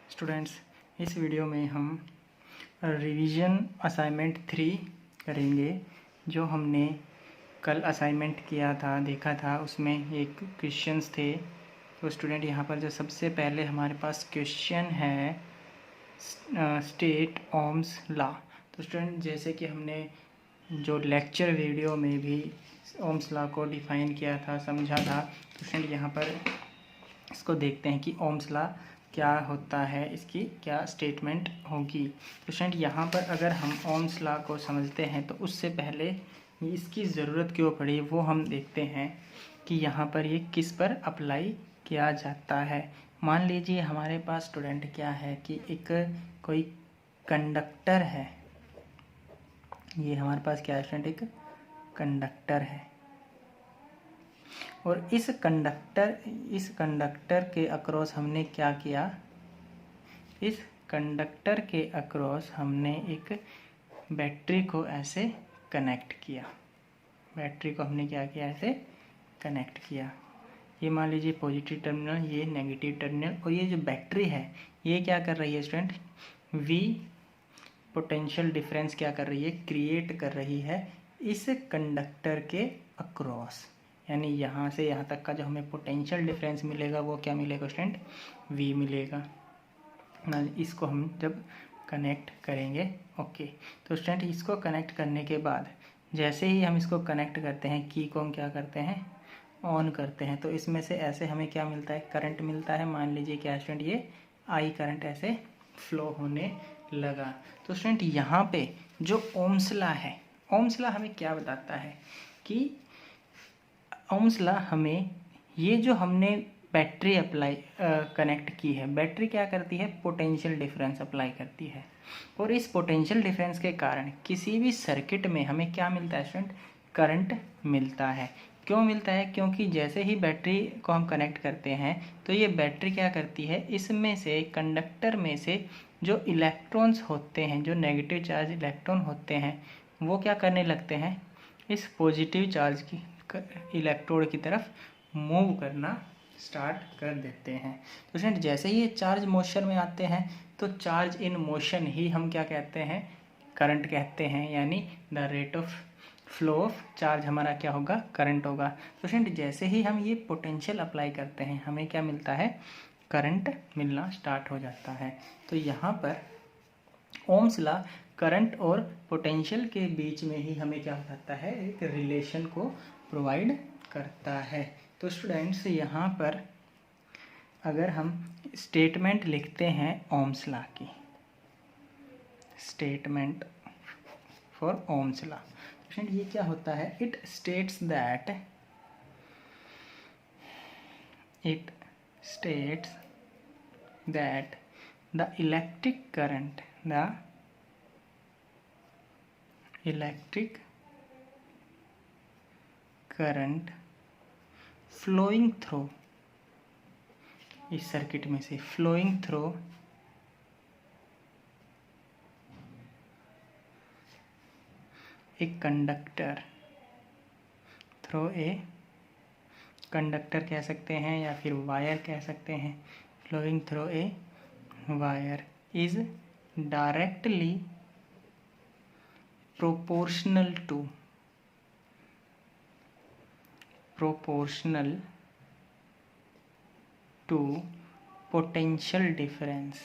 Students, इस video में हम रिवीजन असाइनमेंट 3 करेंगे। जो हमने कल असाइनमेंट किया था, देखा था, उसमें एक क्वेश्चंस थे। तो स्टूडेंट यहाँ पर जो सबसे पहले हमारे पास क्वेश्चन है स्टेट ओम्स लॉ। तो स्टूडेंट, जैसे कि हमने जो लेक्चर वीडियो में भी ओम्स लॉ को डिफ़ाइन किया था, समझा था, तो स्टूडेंट यहाँ पर इसको देखते हैं कि ओम्स लॉ क्या होता है, इसकी क्या स्टेटमेंट होगी। तो स्टूडेंट यहाँ पर अगर हम ओम्स लॉ को समझते हैं तो उससे पहले इसकी ज़रूरत क्यों पड़ी वो हम देखते हैं कि यहाँ पर ये किस पर अप्लाई किया जाता है। मान लीजिए हमारे पास स्टूडेंट क्या है कि एक कोई कंडक्टर है। ये हमारे पास क्या है स्टूडेंट, एक कंडक्टर है और इस कंडक्टर के अक्रॉस हमने क्या किया, इस कंडक्टर के अक्रॉस हमने एक बैटरी को ऐसे कनेक्ट किया। बैटरी को हमने क्या किया, ऐसे कनेक्ट किया। ये मान लीजिए पॉजिटिव टर्मिनल, ये नेगेटिव टर्मिनल, और ये जो बैटरी है ये क्या कर रही है स्टूडेंट, वी पोटेंशियल डिफरेंस क्या कर रही है, क्रिएट कर रही है इस कंडक्टर के अक्रॉस। यानी यहाँ से यहाँ तक का जो हमें पोटेंशियल डिफरेंस मिलेगा वो क्या मिलेगा स्टूडेंट, वी मिलेगा ना। इसको हम जब कनेक्ट करेंगे, ओके। तो स्टूडेंट इसको कनेक्ट करने के बाद जैसे ही हम इसको कनेक्ट करते हैं, की को हम क्या करते हैं, ऑन करते हैं, तो इसमें से ऐसे हमें क्या मिलता है, करंट मिलता है। मान लीजिए क्या स्टूडेंट, ये आई करंट ऐसे फ्लो होने लगा। तो स्टूडेंट यहाँ पे जो ओम्स लॉ है, ओम्स लॉ हमें क्या बताता है कि ओम्स लॉ हमें ये जो हमने बैटरी अप्लाई कनेक्ट की है, बैटरी क्या करती है, पोटेंशियल डिफरेंस अप्लाई करती है, और इस पोटेंशियल डिफरेंस के कारण किसी भी सर्किट में हमें क्या मिलता है स्टूडेंट, करंट मिलता है। क्यों मिलता है, क्योंकि जैसे ही बैटरी को हम कनेक्ट करते हैं तो ये बैटरी क्या करती है, इसमें से कंडक्टर में से जो इलेक्ट्रॉन्स होते हैं, जो नेगेटिव चार्ज इलेक्ट्रॉन होते हैं, वो क्या करने लगते हैं, इस पॉजिटिव चार्ज की इलेक्ट्रोड की तरफ मूव करना स्टार्ट कर देते हैं। तो स्टूडेंट जैसे ही ये चार्ज मोशन में आते हैं तो चार्ज इन मोशन ही हम क्या कहते हैं, करंट कहते हैं। यानी the rate of flow of charge हमारा क्या होगा, करंट होगा। तो स्टूडेंट जैसे ही हम ये पोटेंशियल अप्लाई करते हैं हमें क्या मिलता है, करंट मिलना स्टार्ट हो जाता है। तो यहाँ पर ओम्स लॉ करंट और पोटेंशियल के बीच में ही हमें क्या बताता है, एक रिलेशन को प्रोवाइड करता है। तो स्टूडेंट्स यहाँ पर अगर हम स्टेटमेंट लिखते हैं ओम्स लॉ की, statement for Ohm's law, student ये क्या होता है, it states that the electric current flowing through, इस सर्किट में से फ्लोइंग थ्रू एक कंडक्टर, थ्रू ए कंडक्टर कह सकते हैं या फिर वायर कह सकते हैं, flowing through a wire is directly proportional to potential difference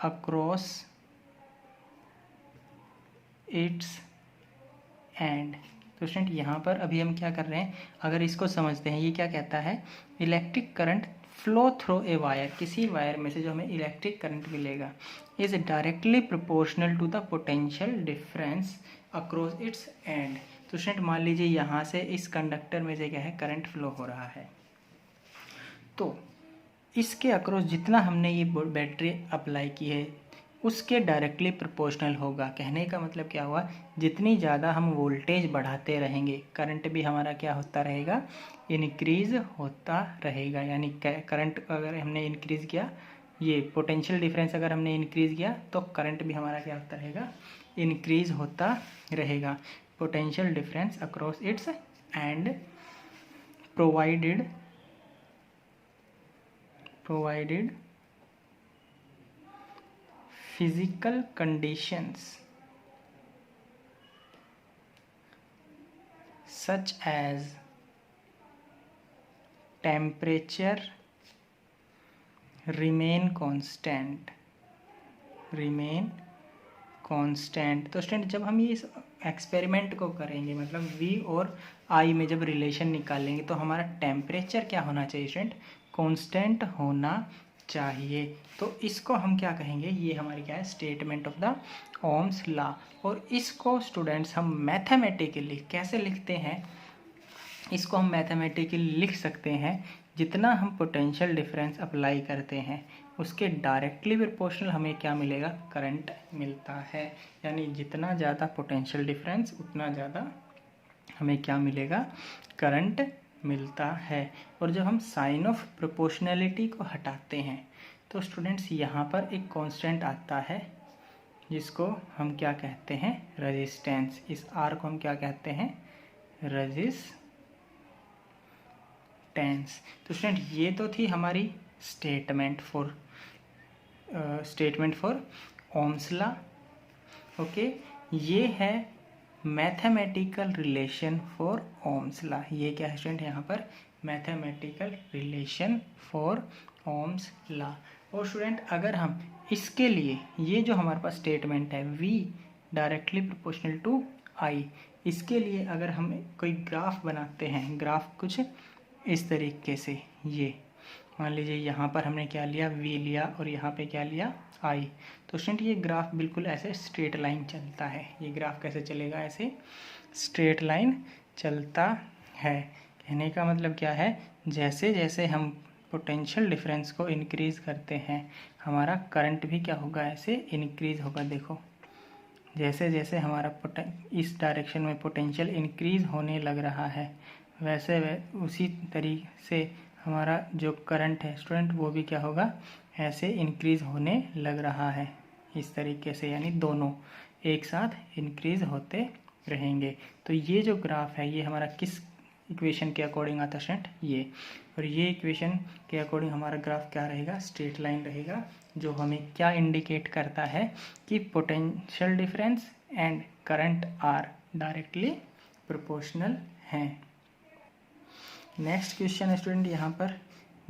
across its end। तो स्टूडेंट यहाँ पर अभी हम क्या कर रहे हैं, अगर इसको समझते हैं, ये क्या कहता है, electric current flow through a wire, किसी वायर में से जो हमें इलेक्ट्रिक करंट मिलेगा, is directly proportional to the potential difference across its end. तो स्टूडेंट मान लीजिए यहाँ से इस कंडक्टर में से क्या है, करंट फ्लो हो रहा है, तो इसके अक्रॉस जितना हमने ये बैटरी अप्लाई की है उसके डायरेक्टली प्रोपोर्शनल होगा। कहने का मतलब क्या हुआ, जितनी ज़्यादा हम वोल्टेज बढ़ाते रहेंगे करंट भी हमारा क्या होता रहेगा, इनक्रीज़ होता रहेगा। यानी करंट अगर हमने इंक्रीज़ किया, ये पोटेंशियल डिफरेंस अगर हमने इंक्रीज़ किया तो करंट भी हमारा क्या होता रहेगा, इंक्रीज़ होता रहेगा। potential difference across its and provided physical conditions such as temperature remain constant। तो स्टूडेंट जब हम ये इस एक्सपेरिमेंट को करेंगे, मतलब V और I में जब रिलेशन निकालेंगे, तो हमारा टेम्परेचर क्या होना चाहिए स्टूडेंट? कांस्टेंट होना चाहिए। तो इसको हम क्या कहेंगे? ये हमारी क्या है? Statement of the Ohm's law. और इसको स्टूडेंट्स हम मैथमेटिकली कैसे लिखते हैं? इसको हम मैथमेटिकली लिख सकते हैं, जितना हम पोटेंशियल डिफरेंस अप्लाई करते हैं उसके डायरेक्टली प्रोपोर्शनल हमें क्या मिलेगा? करंट मिलता है। यानी जितना ज़्यादा पोटेंशियल डिफरेंस उतना ज़्यादा हमें क्या मिलेगा? करंट मिलता है। और जब हम साइन ऑफ प्रोपोर्शनैलिटी को हटाते हैं तो स्टूडेंट्स यहाँ पर एक कांस्टेंट आता है जिसको हम क्या कहते हैं? रेजिस्टेंस। इस आर को हम क्या कहते हैं? रेजिस्टेंस। तो स्टूडेंट ये तो थी हमारी statement for Ohm's law. Okay, ये है mathematical relation for Ohm's law. ये क्या है स्टूडेंट? यहाँ पर mathematical relation for Ohm's law. और स्टूडेंट अगर हम इसके लिए ये जो हमारे पास स्टेटमेंट है V directly proportional to I, इसके लिए अगर हम कोई ग्राफ बनाते हैं, ग्राफ कुछ इस तरीके से, ये मान लीजिए यहाँ पर हमने क्या लिया? V लिया और यहाँ पे क्या लिया? I। तो स्टूडेंट ये ग्राफ बिल्कुल ऐसे स्ट्रेट लाइन चलता है। ये ग्राफ कैसे चलेगा? ऐसे स्ट्रेट लाइन चलता है। कहने का मतलब क्या है? जैसे जैसे हम पोटेंशियल डिफरेंस को इंक्रीज़ करते हैं हमारा करंट भी क्या होगा? ऐसे इंक्रीज़ होगा। देखो जैसे जैसे हमारा इस डायरेक्शन में पोटेंशियल इंक्रीज़ होने लग रहा है, वैसे उसी तरीके से हमारा जो करंट है स्टूडेंट वो भी क्या होगा? ऐसे इंक्रीज़ होने लग रहा है इस तरीके से। यानी दोनों एक साथ इंक्रीज़ होते रहेंगे। तो ये जो ग्राफ है ये हमारा किस इक्वेशन के अकॉर्डिंग आता है स्टूडेंट? ये। और ये इक्वेशन के अकॉर्डिंग हमारा ग्राफ क्या रहेगा? स्ट्रेट लाइन रहेगा, जो हमें क्या इंडिकेट करता है कि potential difference and current are directly proportional हैं। नेक्स्ट क्वेश्चन स्टूडेंट यहाँ पर,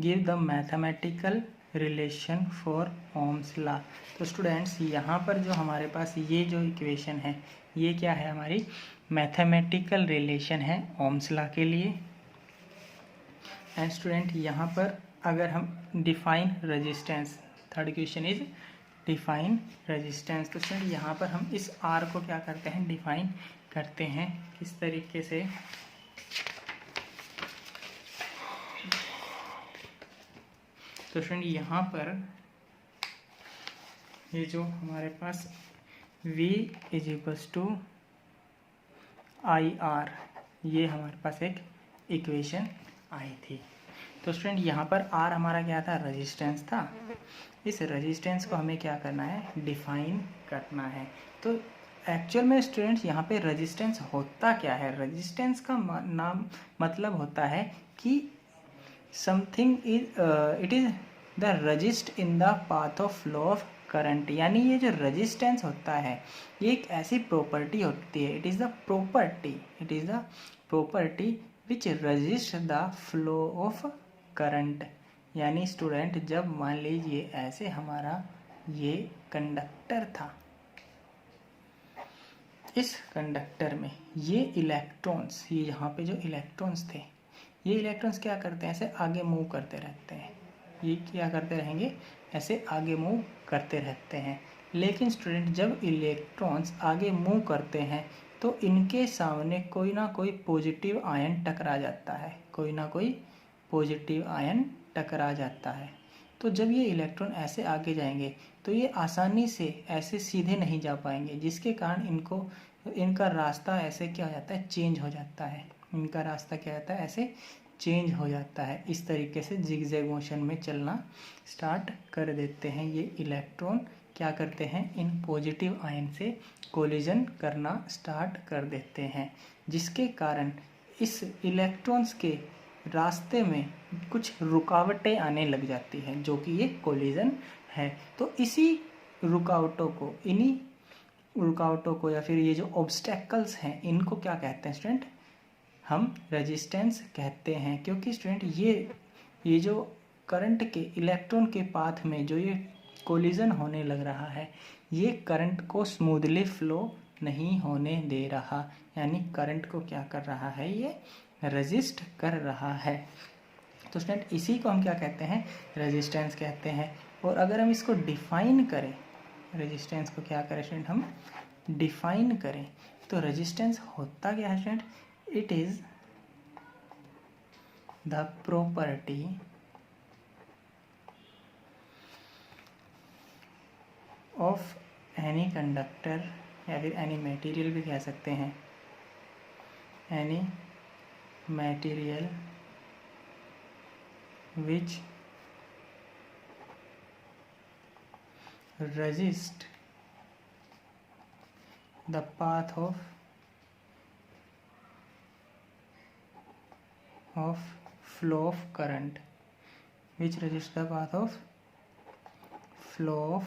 give the mathematical relation for Ohm's law. तो स्टूडेंट्स यहाँ पर जो हमारे पास ये जो इक्वेशन है ये क्या है? हमारी मैथमेटिकल रिलेशन है ओम्स लॉ के लिए। एंड स्टूडेंट यहाँ पर अगर हम define resistance, third question is define resistance. तो स्टूडेंट यहाँ पर हम इस आर को क्या करते हैं? डिफाइन करते हैं। किस तरीके से? तो स्टूडेंट यहाँ पर ये जो हमारे पास V is equals to IR, ये हमारे पास एक इक्वेशन आई थी। तो स्टूडेंट यहाँ पर R हमारा क्या था? रेजिस्टेंस था। इस रेजिस्टेंस को हमें क्या करना है? डिफाइन करना है। तो एक्चुअल में स्टूडेंट्स यहाँ पे रेजिस्टेंस होता क्या है? रेजिस्टेंस का नाम मतलब होता है कि something it is the resist in the path of flow of current. यानी ये जो रेजिस्टेंस होता है ये एक ऐसी प्रॉपर्टी होती है, it is the property which resist the flow of current. यानी स्टूडेंट जब मान लीजिए ऐसे हमारा ये कंडक्टर था, इस कंडक्टर में ये इलेक्ट्रॉन्स, ये यहाँ पे जो इलेक्ट्रॉन्स थे, ये इलेक्ट्रॉन्स क्या करते हैं? ऐसे आगे मूव करते रहते हैं। ये क्या करते रहेंगे? ऐसे आगे मूव करते रहते हैं। लेकिन स्टूडेंट जब इलेक्ट्रॉन्स आगे मूव करते हैं तो इनके सामने कोई ना कोई पॉजिटिव आयन टकरा जाता है, कोई ना कोई पॉजिटिव आयन टकरा जाता है। तो जब ये इलेक्ट्रॉन ऐसे आगे जाएंगे तो ये आसानी से ऐसे सीधे नहीं जा पाएंगे, जिसके कारण इनका रास्ता ऐसे क्या हो जाता है? चेंज हो जाता है। इनका रास्ता क्या होता है? ऐसे चेंज हो जाता है। इस तरीके से जिगजैग मोशन में चलना स्टार्ट कर देते हैं ये इलेक्ट्रॉन क्या करते हैं, इन पॉजिटिव आयन से कोलिजन करना स्टार्ट कर देते हैं, जिसके कारण इस इलेक्ट्रॉन्स के रास्ते में कुछ रुकावटें आने लग जाती हैं, जो कि ये कोलिजन है। तो इसी इन्हीं रुकावटों को या फिर ये जो ऑब्स्टेकल्स हैं, इनको क्या कहते हैं स्टूडेंट, हम रेजिस्टेंस कहते हैं। क्योंकि स्टूडेंट ये जो करंट के इलेक्ट्रॉन के पाथ में जो ये कोलिजन होने लग रहा है, ये करंट को स्मूथली फ्लो नहीं होने दे रहा, यानी करंट को क्या कर रहा है, ये रेजिस्ट कर रहा है। तो स्टूडेंट इसी को हम क्या कहते हैं, रेजिस्टेंस कहते हैं। और अगर हम इसको डिफाइन करें, रेजिस्टेंस को क्या करें स्टूडेंट, हम डिफाइन करें, तो रेजिस्टेंस होता क्या है student, it is the property of any conductor, या फिर एनी मटेरियल भी कह सकते हैं, any material which resist the path of flow of current, which resist the path of flow of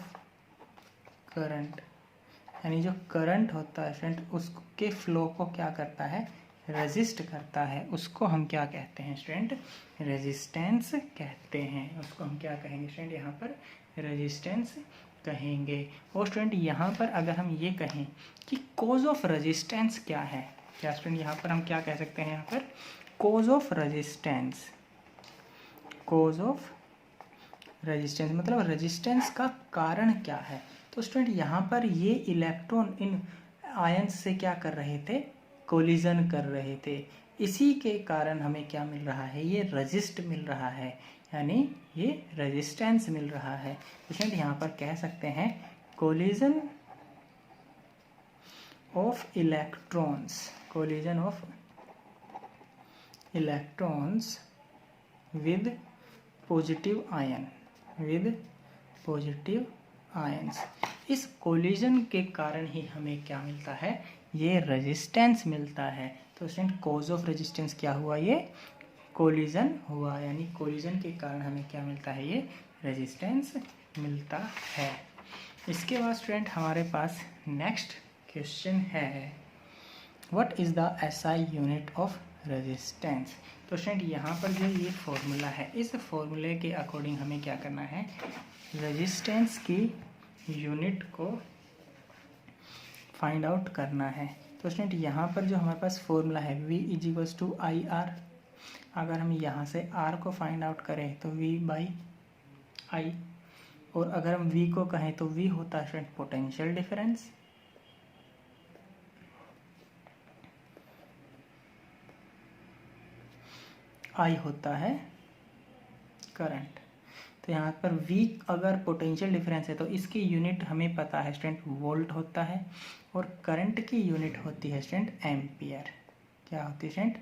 current, यानी जो करंट होता है स्टूडेंट, उसके फ्लो को क्या करता है, रेजिस्ट करता है, उसको हम क्या कहते हैं स्टूडेंट, रेजिस्टेंस कहते हैं। उसको हम क्या कहेंगे स्टूडेंट, यहाँ पर रेजिस्टेंस कहेंगे। और स्टूडेंट यहाँ पर अगर हम ये कहें कि कॉज ऑफ रेजिस्टेंस क्या है, क्या स्टूडेंट यहाँ पर हम क्या कह सकते हैं, यहाँ पर cause of resistance, cause of resistance मतलब रेजिस्टेंस का कारण क्या है। तो स्टूडेंट यहाँ पर ये इलेक्ट्रॉन इन आयंस से क्या कर रहे थे, कोलिजन कर रहे थे, इसी के कारण हमें क्या मिल रहा है, ये रेजिस्ट मिल रहा है, यानी ये रेजिस्टेंस मिल रहा है। स्टूडेंट यहाँ पर कह सकते हैं collision of electrons, collision of electrons with positive ion, with positive ions, इस कोलिजन के कारण ही हमें क्या मिलता है, ये रेजिस्टेंस मिलता है। तो स्टूडेंट कॉज ऑफ रेजिस्टेंस क्या हुआ, ये कोलिजन हुआ, यानी कोलिजन के कारण हमें क्या मिलता है, ये रेजिस्टेंस मिलता है। इसके बाद स्टूडेंट हमारे पास नेक्स्ट क्वेश्चन है, what is the SI unit of resistance. तो स्टूडेंट यहाँ पर जो ये फॉर्मूला है, इस फॉर्मूले के अकॉर्डिंग हमें क्या करना है, रेजिस्टेंस की यूनिट को फाइंड आउट करना है। तो स्टूडेंट यहाँ पर जो हमारे पास फॉर्मूला है V is to I R, अगर हम यहाँ से R को फाइंड आउट करें तो V बाई आई, और अगर हम V को कहें तो V होता है स्टूडेंट पोटेंशियल डिफरेंस, I होता है करंट। तो यहाँ पर V अगर पोटेंशियल डिफरेंस है तो इसकी यूनिट हमें पता है स्टूडेंट वोल्ट होता है, और करंट की यूनिट होती है स्टूडेंट एम्पियर। क्या होती है स्टूडेंट,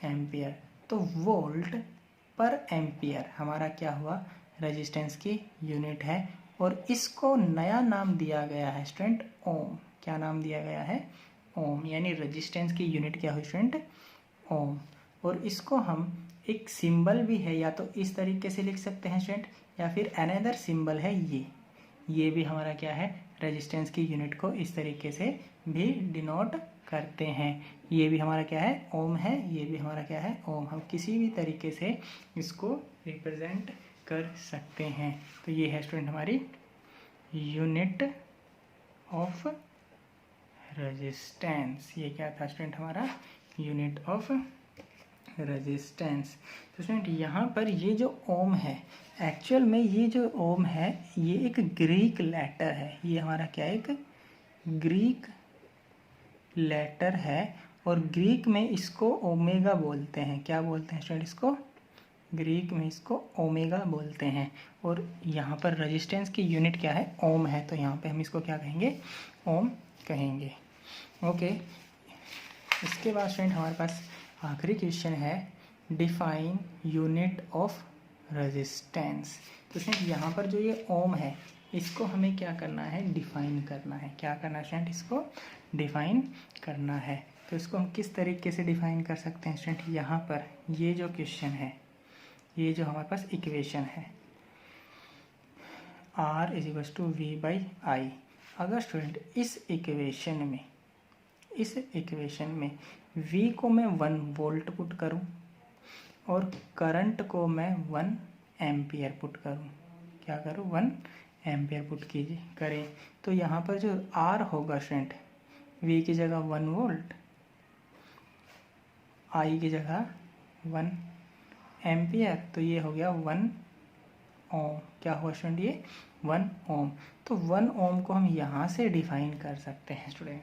एम्पियर। तो वोल्ट पर एम्पियर हमारा क्या हुआ, रेजिस्टेंस की यूनिट है, और इसको नया नाम दिया गया है स्टूडेंट ओम। क्या नाम दिया गया है, ओम, यानी रेजिस्टेंस की यूनिट क्या हुई स्टूडेंट, ओम। और इसको हम एक सिंबल भी है, या तो इस तरीके से लिख सकते हैं स्टूडेंट, या फिर अनदर सिंबल है ये भी हमारा क्या है, रेजिस्टेंस की यूनिट को इस तरीके से भी डिनोट करते हैं। ये भी हमारा क्या है, ओम है, ये भी हमारा क्या है, ओम। हम किसी भी तरीके से इसको रिप्रेजेंट कर सकते हैं। तो ये है स्टूडेंट हमारी यूनिट ऑफ रेजिस्टेंस। ये क्या था स्टूडेंट, हमारा यूनिट ऑफ रेजिस्टेंस। तो स्टूडेंट यहाँ पर ये जो ओम है, एक्चुअल में ये जो ओम है ये एक ग्रीक लेटर है, ये हमारा क्या है, एक ग्रीक लेटर है, और ग्रीक में इसको ओमेगा बोलते हैं। क्या बोलते हैं स्टूडेंट, इसको ग्रीक में इसको ओमेगा बोलते हैं। और यहाँ पर रेजिस्टेंस की यूनिट क्या है, ओम है, तो यहाँ पे हम इसको क्या कहेंगे, ओम कहेंगे। ओके, इसके बाद स्टूडेंट हमारे पास आखिरी क्वेश्चन है, डिफाइन यूनिट ऑफ रेजिस्टेंस। तो स्टूडेंट यहाँ पर जो ये ओम है, इसको हमें क्या करना है, डिफाइन करना है। क्या करना है स्टूडेंट, इसको डिफाइन करना है। तो इसको हम किस तरीके से डिफाइन कर सकते हैं स्टूडेंट, यहाँ पर ये जो क्वेश्चन है, ये जो हमारे पास इक्वेशन है R = V/I। अगर स्टूडेंट इस इक्वेशन में V को मैं 1 वोल्ट पुट करूं और करंट को मैं 1 एम्पियर पुट करूं, क्या करूं, 1 एम्पियर पुट करें, तो यहाँ पर जो R होगा स्टूडेंट, V की जगह 1 वोल्ट, I की जगह 1 एम्पियर, तो ये हो गया 1 ओम। क्या हुआ स्टूडेंट, ये 1 ओम। तो 1 ओम को हम यहाँ से डिफाइन कर सकते हैं स्टूडेंट।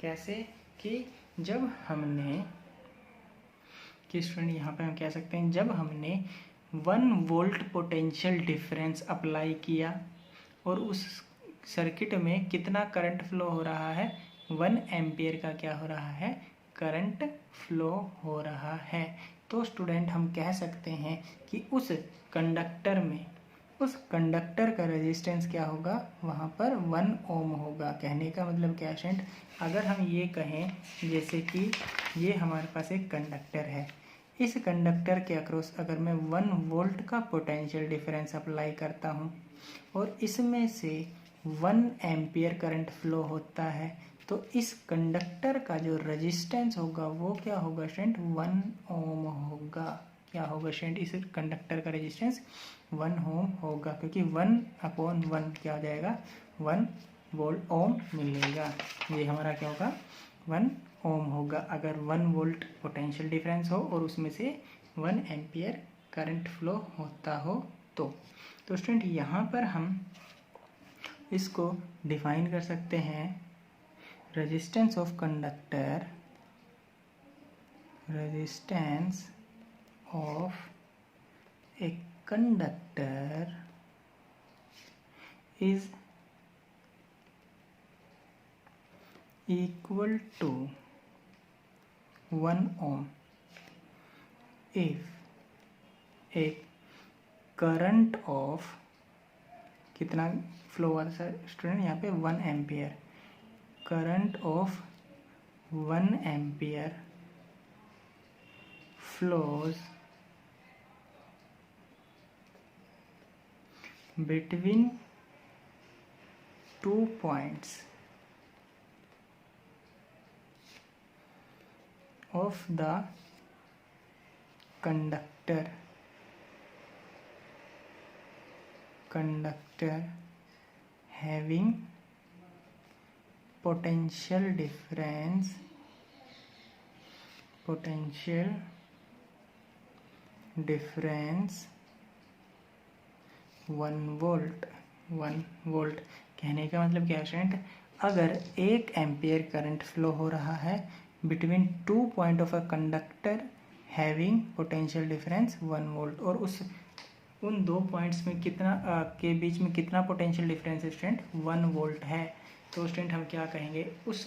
कैसे, कि जब हमने, कि स्टूडेंट यहाँ पे हम कह सकते हैं जब हमने 1 वोल्ट पोटेंशियल डिफरेंस अप्लाई किया और उस सर्किट में कितना करंट फ्लो हो रहा है, 1 एम्पियर का क्या हो रहा है, करंट फ्लो हो रहा है। तो स्टूडेंट हम कह सकते हैं कि उस कंडक्टर का रेजिस्टेंस क्या होगा, वहाँ पर 1 ओम होगा। कहने का मतलब क्या स्टूडेंट, अगर हम ये कहें जैसे कि ये हमारे पास एक कंडक्टर है, इस कंडक्टर के अक्रॉस अगर मैं 1 वोल्ट का पोटेंशियल डिफरेंस अप्लाई करता हूँ और इसमें से 1 एम्पियर करंट फ्लो होता है, तो इस कंडक्टर का जो रेजिस्टेंस होगा वो क्या होगा स्टूडेंट, 1 ओम होगा। क्या होगा स्टूडेंट, इस कंडक्टर का रेजिस्टेंस 1 ओम होगा, क्योंकि 1/1 क्या हो जाएगा, 1 वोल्ट ओम मिलेगा। ये हमारा क्या होगा, 1 ओम होगा अगर 1 वोल्ट पोटेंशियल डिफरेंस हो और उसमें से 1 एम्पियर करंट फ्लो होता हो तो स्टूडेंट यहाँ पर हम इसको डिफाइन कर सकते हैं, resistance of conductor, resistance of a conductor is equal to 1 ohm if a current of, कितना फ्लो हुआ था स्टूडेंट यहाँ पे, 1 ampere, current of 1 ampere flows between 2 points of the conductor having potential difference 1 volt. कहने का मतलब क्या student, अगर 1 एम्पियर करंट फ्लो हो रहा है between 2 point of a conductor having potential difference 1 volt, और उन 2 पॉइंट्स में कितना के बीच में कितना पोटेंशियल डिफरेंस है स्टूडेंट, 1 वोल्ट है, तो स्टूडेंट हम क्या कहेंगे, उस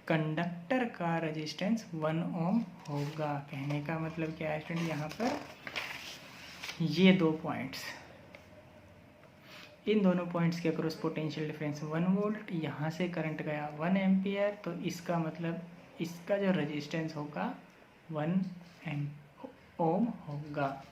कंडक्टर का रेजिस्टेंस 1 ओम होगा। कहने का मतलब क्या है स्टूडेंट, यहाँ पर ये 2 पॉइंट्स, इन दोनों पॉइंट्स के अक्रॉस पोटेंशियल डिफरेंस 1 वोल्ट, यहाँ से करंट गया 1 एम्पियर, तो इसका मतलब इसका जो रेजिस्टेंस होगा 1 ओम होगा।